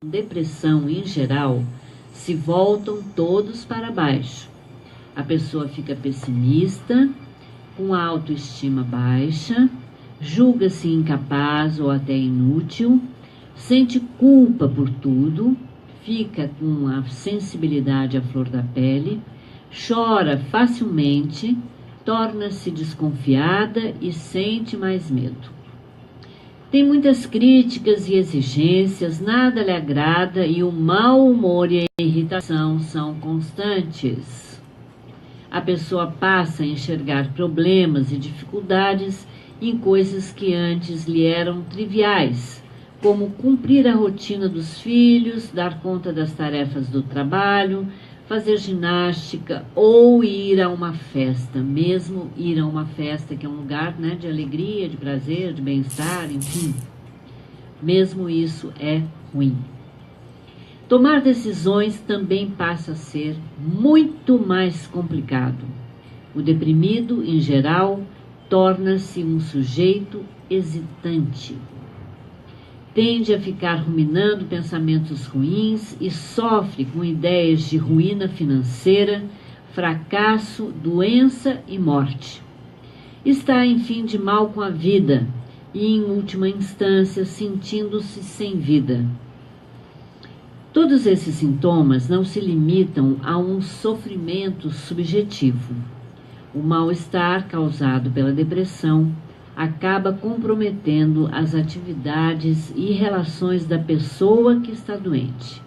Depressão em geral, se voltam todos para baixo. A pessoa fica pessimista, com a autoestima baixa, julga-se incapaz ou até inútil, sente culpa por tudo, fica com a sensibilidade à flor da pele, chora facilmente, torna-se desconfiada e sente mais medo. Tem muitas críticas e exigências, nada lhe agrada e o mau humor e a irritação são constantes. A pessoa passa a enxergar problemas e dificuldades em coisas que antes lhe eram triviais, como cumprir a rotina dos filhos, dar conta das tarefas do trabalho, fazer ginástica ou ir a uma festa, mesmo ir a uma festa que é um lugar, de alegria, de prazer, de bem-estar, enfim. Mesmo isso é ruim. Tomar decisões também passa a ser muito mais complicado. O deprimido, em geral, torna-se um sujeito hesitante. Tende a ficar ruminando pensamentos ruins e sofre com ideias de ruína financeira, fracasso, doença e morte. Está, enfim, de mal com a vida e, em última instância, sentindo-se sem vida. Todos esses sintomas não se limitam a um sofrimento subjetivo. O mal-estar causado pela depressão acaba comprometendo as atividades e relações da pessoa que está doente.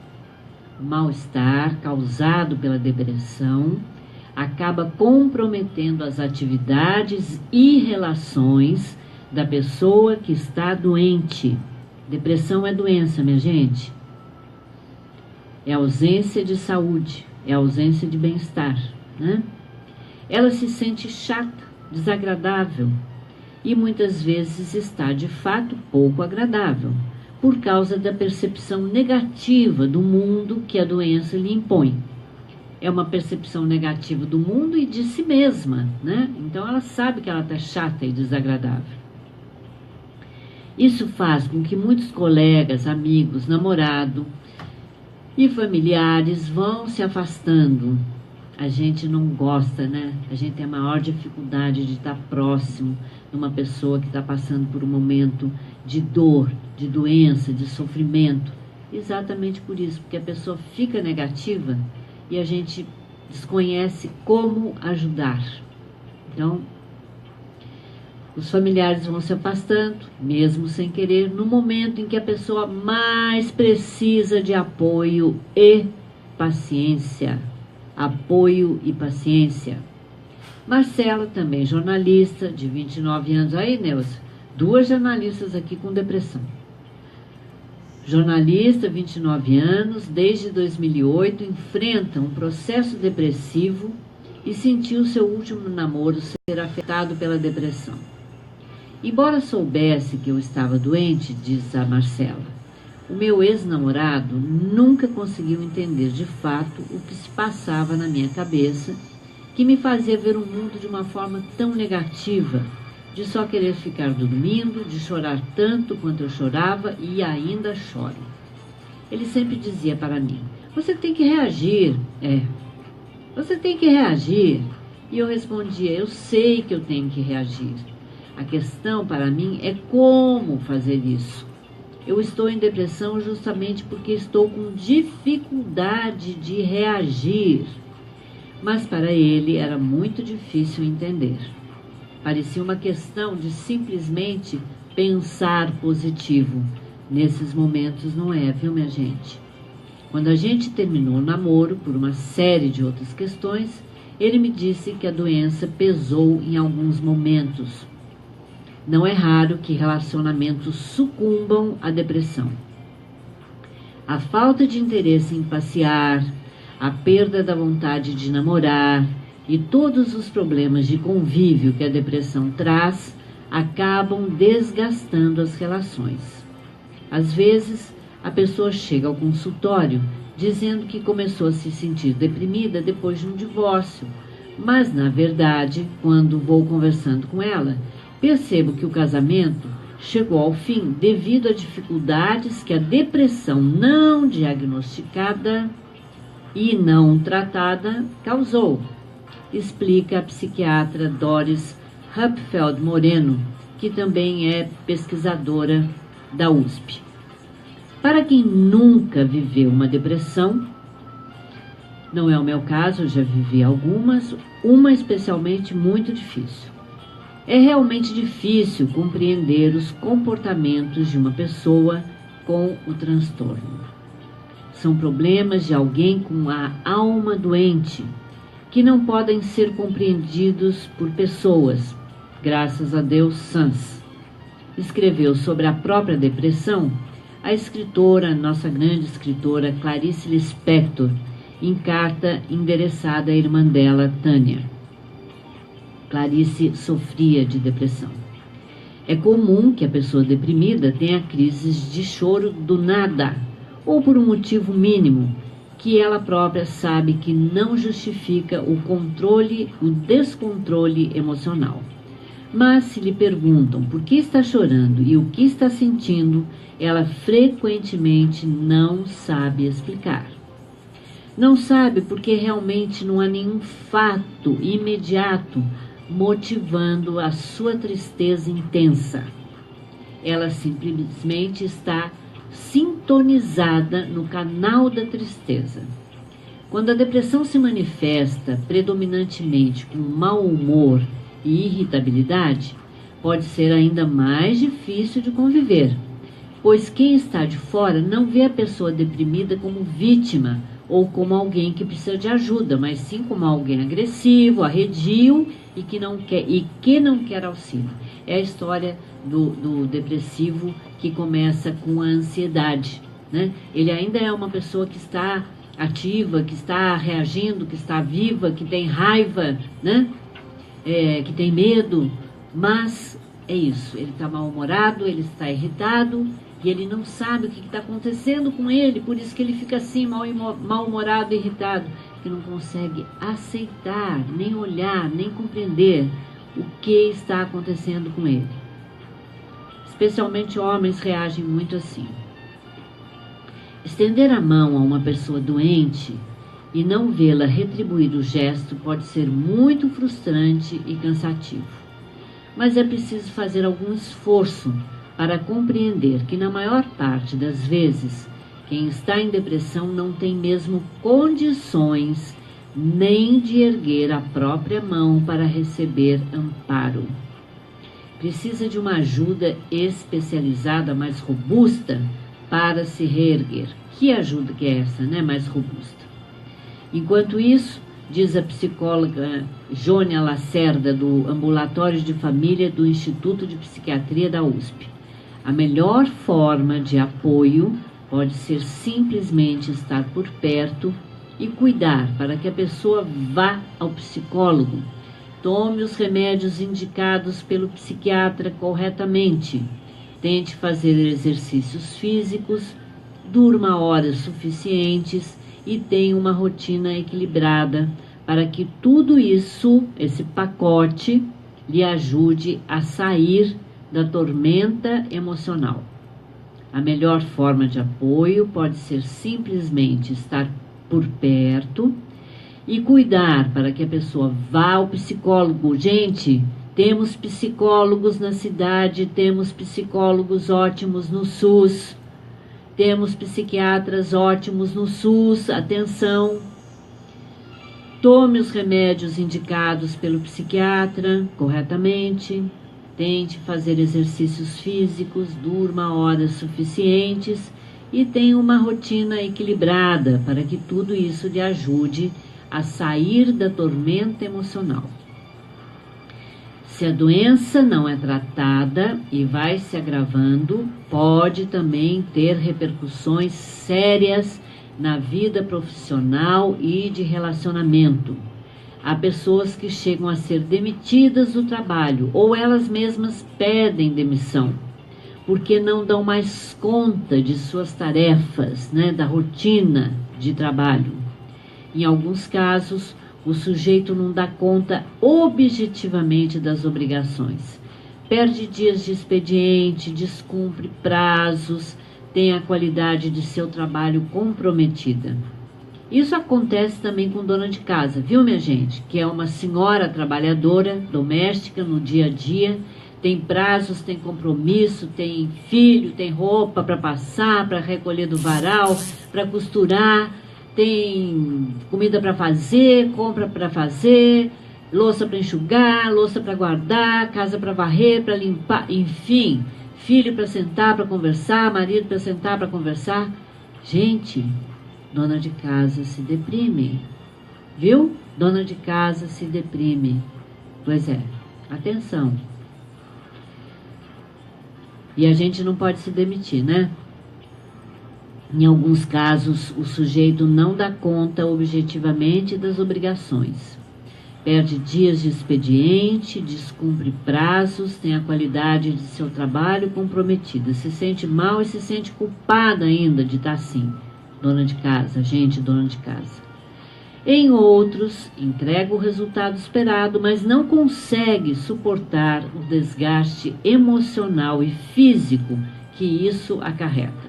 O mal-estar causado pela depressão acaba comprometendo as atividades e relações da pessoa que está doente. Depressão é doença, minha gente. É ausência de saúde, é ausência de bem-estar, Ela se sente chata, desagradável, e muitas vezes está de fato pouco agradável, por causa da percepção negativa do mundo que a doença lhe impõe. É uma percepção negativa do mundo e de si mesma, Então ela sabe que ela está chata e desagradável. Isso faz com que muitos colegas, amigos, namorado e familiares vão se afastando. A gente não gosta, A gente tem a maior dificuldade de estar próximo de uma pessoa que está passando por um momento de dor, de doença, de sofrimento. Exatamente por isso, porque a pessoa fica negativa e a gente desconhece como ajudar. Então, os familiares vão se afastando, mesmo sem querer, no momento em que a pessoa mais precisa de apoio e paciência. Apoio e paciência. Marcela, também jornalista, de 29 anos. Aí, Neuza, 2 jornalistas aqui com depressão. Jornalista, 29 anos, desde 2008, enfrenta um processo depressivo e sentiu seu último namoro ser afetado pela depressão. Embora soubesse que eu estava doente, diz a Marcela, o meu ex-namorado nunca conseguiu entender de fato o que se passava na minha cabeça, que me fazia ver o mundo de uma forma tão negativa, de só querer ficar dormindo, de chorar tanto quanto eu chorava e ainda choro. Ele sempre dizia para mim, você tem que reagir, você tem que reagir. E eu respondia, eu sei que eu tenho que reagir. A questão para mim é como fazer isso. Eu estou em depressão justamente porque estou com dificuldade de reagir. Mas para ele era muito difícil entender. Parecia uma questão de simplesmente pensar positivo. Nesses momentos não é, viu, minha gente? Quando a gente terminou o namoro, por uma série de outras questões, ele me disse que a doença pesou em alguns momentos. Não é raro que relacionamentos sucumbam à depressão. A falta de interesse em passear, a perda da vontade de namorar e todos os problemas de convívio que a depressão traz acabam desgastando as relações. Às vezes, a pessoa chega ao consultório dizendo que começou a se sentir deprimida depois de um divórcio, mas, na verdade, quando vou conversando com ela, percebo que o casamento chegou ao fim devido a dificuldades que a depressão não diagnosticada e não tratada causou, explica a psiquiatra Doris Hupfeld Moreno, que também é pesquisadora da USP. Para quem nunca viveu uma depressão, não é o meu caso, eu já vivi algumas, uma especialmente muito difícil. É realmente difícil compreender os comportamentos de uma pessoa com o transtorno. São problemas de alguém com a alma doente, que não podem ser compreendidos por pessoas, graças a Deus, sãs. Escreveu sobre a própria depressão a escritora, nossa grande escritora Clarice Lispector, em carta endereçada à irmã dela, Tânia. Clarice sofria de depressão. É comum que a pessoa deprimida tenha crises de choro do nada, ou por um motivo mínimo, que ela própria sabe que não justifica o descontrole emocional. Mas se lhe perguntam por que está chorando e o que está sentindo, ela frequentemente não sabe explicar. Não sabe porque realmente não há nenhum fato imediato motivando a sua tristeza intensa. Ela simplesmente está sintonizada no canal da tristeza. Quando a depressão se manifesta predominantemente com mau humor e irritabilidade, pode ser ainda mais difícil de conviver, pois quem está de fora não vê a pessoa deprimida como vítima ou como alguém que precisa de ajuda, mas sim como alguém agressivo, arredio e que não quer auxílio. É a história do depressivo que começa com a ansiedade, né? Ele ainda é uma pessoa que está ativa, que está reagindo, que está viva, que tem raiva, né? Que tem medo, mas é isso, ele está mal-humorado, ele está irritado e ele não sabe o que está acontecendo com ele, por isso que ele fica assim, mal-humorado, irritado, que não consegue aceitar, nem olhar, nem compreender o que está acontecendo com ele. Especialmente homens reagem muito assim. Estender a mão a uma pessoa doente e não vê-la retribuir o gesto pode ser muito frustrante e cansativo. Mas é preciso fazer algum esforço para compreender que, na maior parte das vezes, quem está em depressão não tem mesmo condições nem de erguer a própria mão para receber amparo. Precisa de uma ajuda especializada mais robusta para se reerguer. Que ajuda que é essa, né? Mais robusta. Enquanto isso, diz a psicóloga Jônia Lacerda, do Ambulatório de Família do Instituto de Psiquiatria da USP, a melhor forma de apoio pode ser simplesmente estar por perto e cuidar para que a pessoa vá ao psicólogo, tome os remédios indicados pelo psiquiatra corretamente, tente fazer exercícios físicos, durma horas suficientes e tenha uma rotina equilibrada para que tudo isso, esse pacote, lhe ajude a sair da tormenta emocional. A melhor forma de apoio pode ser simplesmente estar por perto e cuidar para que a pessoa vá ao psicólogo. Gente, temos psicólogos na cidade, temos psicólogos ótimos no SUS, temos psiquiatras ótimos no SUS, atenção. Tome os remédios indicados pelo psiquiatra corretamente. Tente fazer exercícios físicos, durma horas suficientes e tenha uma rotina equilibrada para que tudo isso lhe ajude a sair da tormenta emocional. Se a doença não é tratada e vai se agravando, pode também ter repercussões sérias na vida profissional e de relacionamento. Há pessoas que chegam a ser demitidas do trabalho ou elas mesmas pedem demissão, porque não dão mais conta de suas tarefas, né, da rotina de trabalho. Em alguns casos, o sujeito não dá conta objetivamente das obrigações, perde dias de expediente, descumpre prazos, tem a qualidade de seu trabalho comprometida. Isso acontece também com dona de casa, viu, minha gente? Que é uma senhora trabalhadora, doméstica, no dia a dia, tem prazos, tem compromisso, tem filho, tem roupa para passar, para recolher do varal, para costurar, tem comida para fazer, compra para fazer, louça para enxugar, louça para guardar, casa para varrer, para limpar, enfim, filho para sentar, para conversar, marido para sentar, para conversar. Gente, dona de casa se deprime, viu? Dona de casa se deprime. Pois é, atenção. E a gente não pode se demitir, né? Em alguns casos, o sujeito não dá conta objetivamente das obrigações. Perde dias de expediente, descumpre prazos, tem a qualidade de seu trabalho comprometida, se sente mal e se sente culpada ainda de estar assim. Dona de casa, gente, dona de casa. Em outros, entrega o resultado esperado, mas não consegue suportar o desgaste emocional e físico que isso acarreta.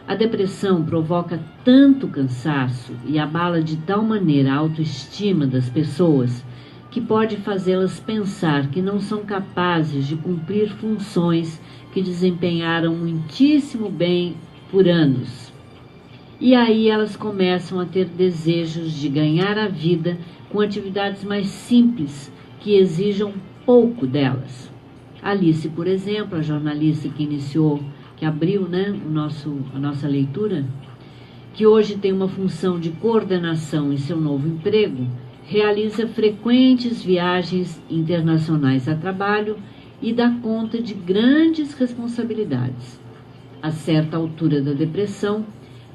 A depressão provoca tanto cansaço e abala de tal maneira a autoestima das pessoas que pode fazê-las pensar que não são capazes de cumprir funções que desempenharam muitíssimo bem por anos. E aí elas começam a ter desejos de ganhar a vida com atividades mais simples, que exijam pouco delas. Alice, por exemplo, a jornalista que abriu, né, a nossa leitura, que hoje tem uma função de coordenação em seu novo emprego, realiza frequentes viagens internacionais a trabalho e dá conta de grandes responsabilidades. A certa altura da depressão,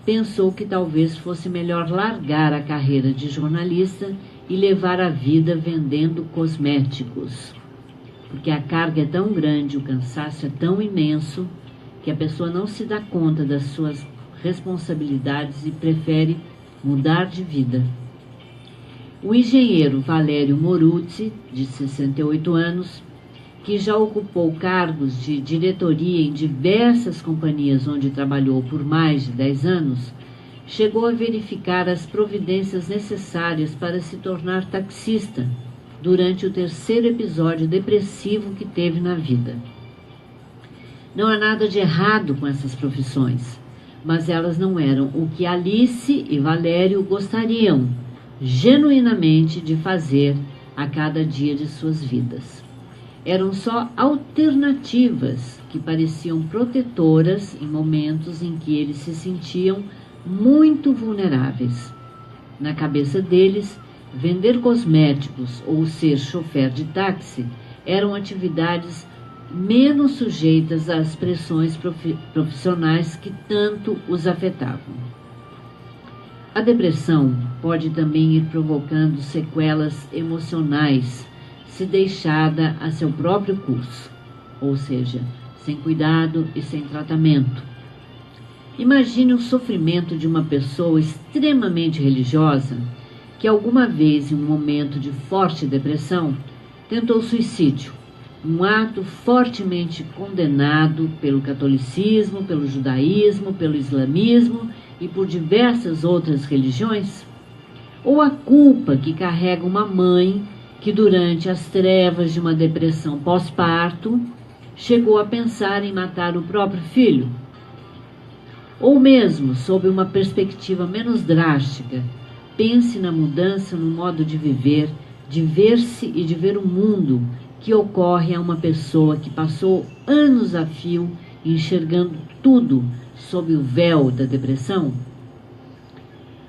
pensou que talvez fosse melhor largar a carreira de jornalista e levar a vida vendendo cosméticos. Porque a carga é tão grande, o cansaço é tão imenso, que a pessoa não se dá conta das suas responsabilidades e prefere mudar de vida. O engenheiro Valério Moruzzi, de 68 anos, que já ocupou cargos de diretoria em diversas companhias onde trabalhou por mais de 10 anos, chegou a verificar as providências necessárias para se tornar taxista durante o terceiro episódio depressivo que teve na vida. Não há nada de errado com essas profissões, mas elas não eram o que Alice e Valério gostariam genuinamente de fazer a cada dia de suas vidas. Eram só alternativas que pareciam protetoras em momentos em que eles se sentiam muito vulneráveis. Na cabeça deles, vender cosméticos ou ser chofer de táxi eram atividades menos sujeitas às pressões profissionais que tanto os afetavam. A depressão pode também ir provocando sequelas emocionais se deixada a seu próprio curso, ou seja, sem cuidado e sem tratamento. Imagine o sofrimento de uma pessoa extremamente religiosa que alguma vez, em um momento de forte depressão, tentou suicídio, um ato fortemente condenado pelo catolicismo, pelo judaísmo, pelo islamismo e por diversas outras religiões, ou a culpa que carrega uma mãe que durante as trevas de uma depressão pós-parto chegou a pensar em matar o próprio filho. Ou mesmo, sob uma perspectiva menos drástica, pense na mudança no modo de viver, de ver-se e de ver o mundo que ocorre a uma pessoa que passou anos a fio enxergando tudo sob o véu da depressão.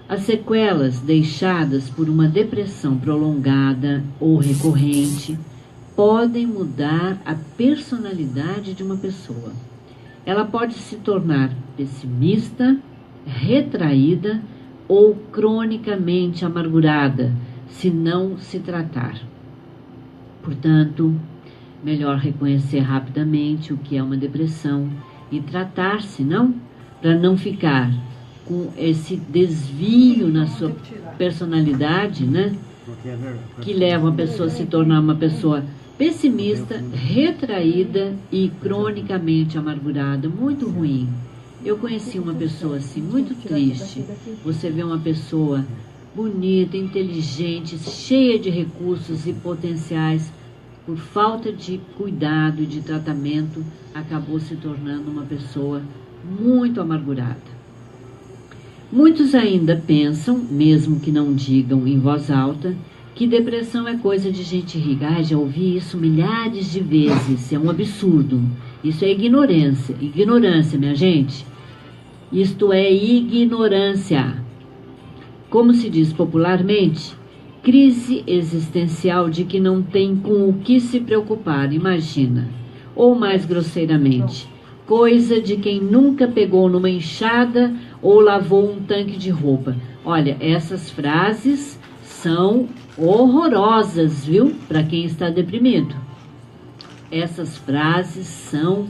As sequelas deixadas por uma depressão prolongada ou recorrente podem mudar a personalidade de uma pessoa. Ela pode se tornar pessimista, retraída ou cronicamente amargurada, se não se tratar. Portanto, melhor reconhecer rapidamente o que é uma depressão e tratar-se, não? Para não ficar com esse desvio na sua personalidade, né? Que leva a pessoa a se tornar uma pessoa pessimista, retraída e cronicamente amargurada. Muito ruim. Eu conheci uma pessoa assim, muito triste. Você vê uma pessoa bonita, inteligente, cheia de recursos e potenciais, por falta de cuidado e de tratamento, acabou se tornando uma pessoa muito amargurada. Muitos ainda pensam, mesmo que não digam em voz alta, que depressão é coisa de gente rica. Ah, já ouvi isso milhares de vezes, é um absurdo. Isso é ignorância, minha gente. Isto é ignorância. Como se diz popularmente, crise existencial de que não tem com o que se preocupar, imagina. Ou mais grosseiramente, coisa de quem nunca pegou numa enxada ou lavou um tanque de roupa. Olha, essas frases são horrorosas, viu? Para quem está deprimido. Essas frases são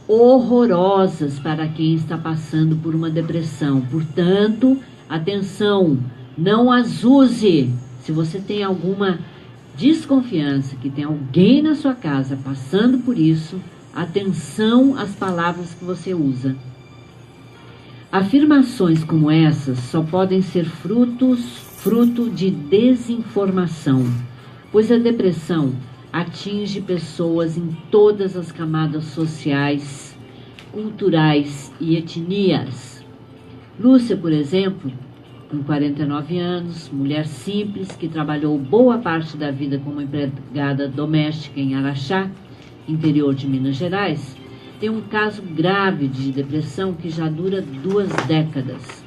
horrorosas para quem está passando por uma depressão. Portanto, atenção, não as use. Se você tem alguma desconfiança que tem alguém na sua casa passando por isso, atenção às palavras que você usa. Afirmações como essas só podem ser fruto de desinformação, pois a depressão atinge pessoas em todas as camadas sociais, culturais e etnias. Lúcia, por exemplo, com 49 anos, mulher simples que trabalhou boa parte da vida como empregada doméstica em Araxá, interior de Minas Gerais, tem um caso grave de depressão que já dura 2 décadas.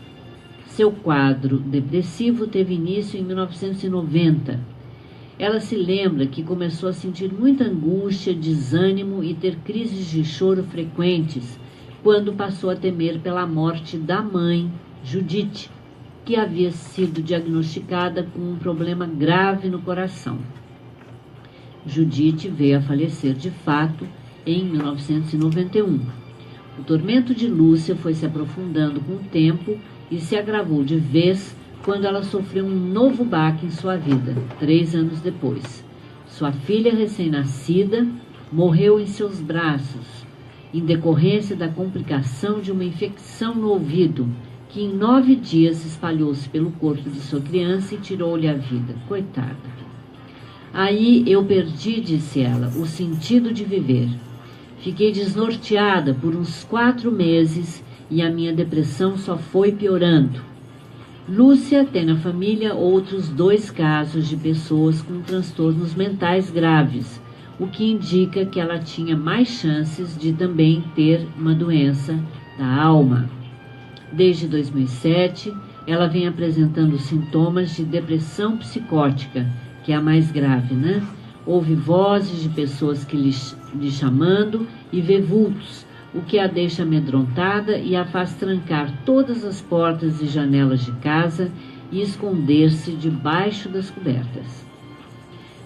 Seu quadro depressivo teve início em 1990. Ela se lembra que começou a sentir muita angústia, desânimo e ter crises de choro frequentes quando passou a temer pela morte da mãe, Judite, que havia sido diagnosticada com um problema grave no coração. Judite veio a falecer de fato em 1991. O tormento de Lúcia foi se aprofundando com o tempo e se agravou de vez quando ela sofreu um novo baque em sua vida, 3 anos depois. Sua filha recém-nascida morreu em seus braços, em decorrência da complicação de uma infecção no ouvido, que em 9 dias espalhou-se pelo corpo de sua criança e tirou-lhe a vida. Coitada. Aí eu perdi, disse ela, o sentido de viver. Fiquei desnorteada por uns 4 meses e a minha depressão só foi piorando. Lúcia tem na família outros 2 casos de pessoas com transtornos mentais graves, o que indica que ela tinha mais chances de também ter uma doença da alma. Desde 2007, ela vem apresentando sintomas de depressão psicótica, que é a mais grave, né? Ouve vozes de pessoas que lhe chamando e vê vultos, o que a deixa amedrontada e a faz trancar todas as portas e janelas de casa e esconder-se debaixo das cobertas.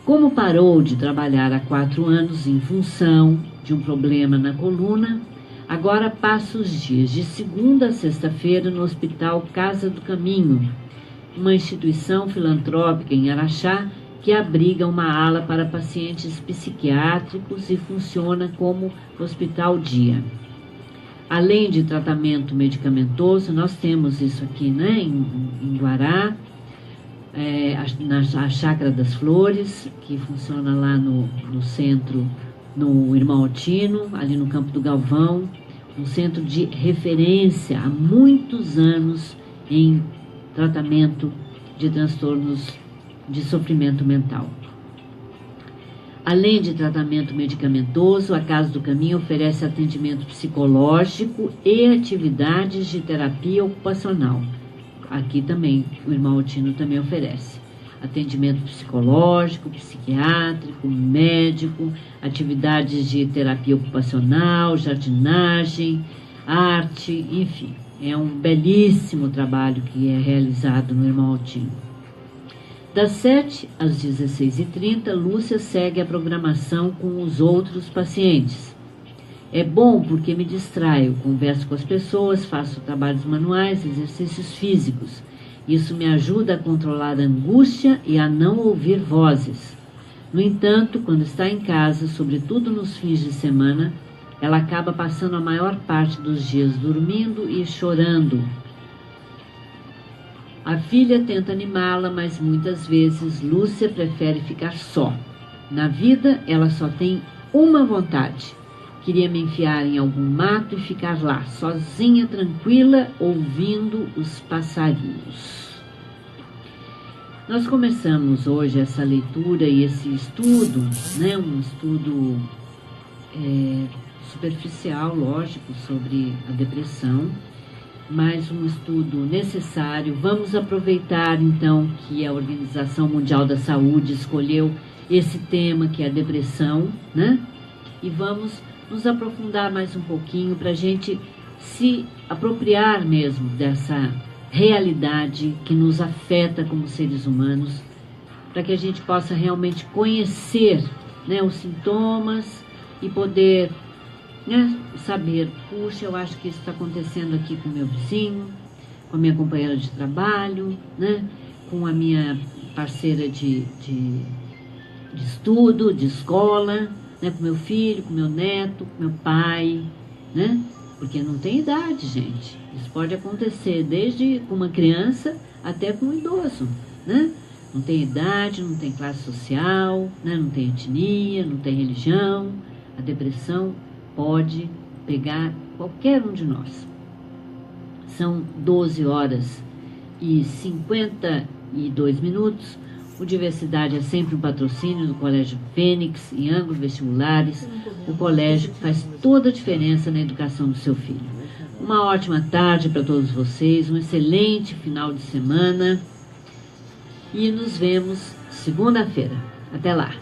Como parou de trabalhar há 4 anos em função de um problema na coluna, agora passa os dias de segunda a sexta-feira no Hospital Casa do Caminho, uma instituição filantrópica em Araxá que abriga uma ala para pacientes psiquiátricos e funciona como hospital dia. Além de tratamento medicamentoso, nós temos isso aqui, né, em Guará, na Chácara das Flores, que funciona lá no centro, no Irmão Altino, ali no Campo do Galvão, um centro de referência há muitos anos em tratamento de transtornos de sofrimento mental. Além de tratamento medicamentoso, a Casa do Caminho oferece atendimento psicológico e atividades de terapia ocupacional. Aqui também, o Irmão Altino também oferece atendimento psicológico, psiquiátrico, médico, atividades de terapia ocupacional, jardinagem, arte, enfim. É um belíssimo trabalho que é realizado no Irmão Altino. Das 7 às 16h30, Lúcia segue a programação com os outros pacientes. É bom porque me distraio, converso com as pessoas, faço trabalhos manuais, exercícios físicos. Isso me ajuda a controlar a angústia e a não ouvir vozes. No entanto, quando está em casa, sobretudo nos fins de semana, ela acaba passando a maior parte dos dias dormindo e chorando. A filha tenta animá-la, mas muitas vezes Lúcia prefere ficar só. Na vida, ela só tem uma vontade. Queria me enfiar em algum mato e ficar lá, sozinha, tranquila, ouvindo os passarinhos. Nós começamos hoje essa leitura e esse estudo, né, um estudo superficial, lógico, sobre a depressão, mas um estudo necessário. Vamos aproveitar, então, que a Organização Mundial da Saúde escolheu esse tema, que é a depressão, né? E vamos nos aprofundar mais um pouquinho para a gente se apropriar mesmo dessa realidade que nos afeta como seres humanos, para que a gente possa realmente conhecer, né, os sintomas e poder, né, saber, puxa, eu acho que isso está acontecendo aqui com o meu vizinho, com a minha companheira de trabalho, né, com a minha parceira de estudo, de escola, né, com meu filho, com meu neto, com meu pai, né? Porque não tem idade, gente. Isso pode acontecer desde com uma criança até com um idoso, né? Não tem idade, não tem classe social, né? Não tem etnia, não tem religião. A depressão pode pegar qualquer um de nós. São 12 horas e 52 minutos. O Diversidade é sempre um patrocínio do Colégio Fênix e Ângulo Vestibulares. O colégio faz toda a diferença na educação do seu filho. Uma ótima tarde para todos vocês, um excelente final de semana e nos vemos segunda-feira. Até lá!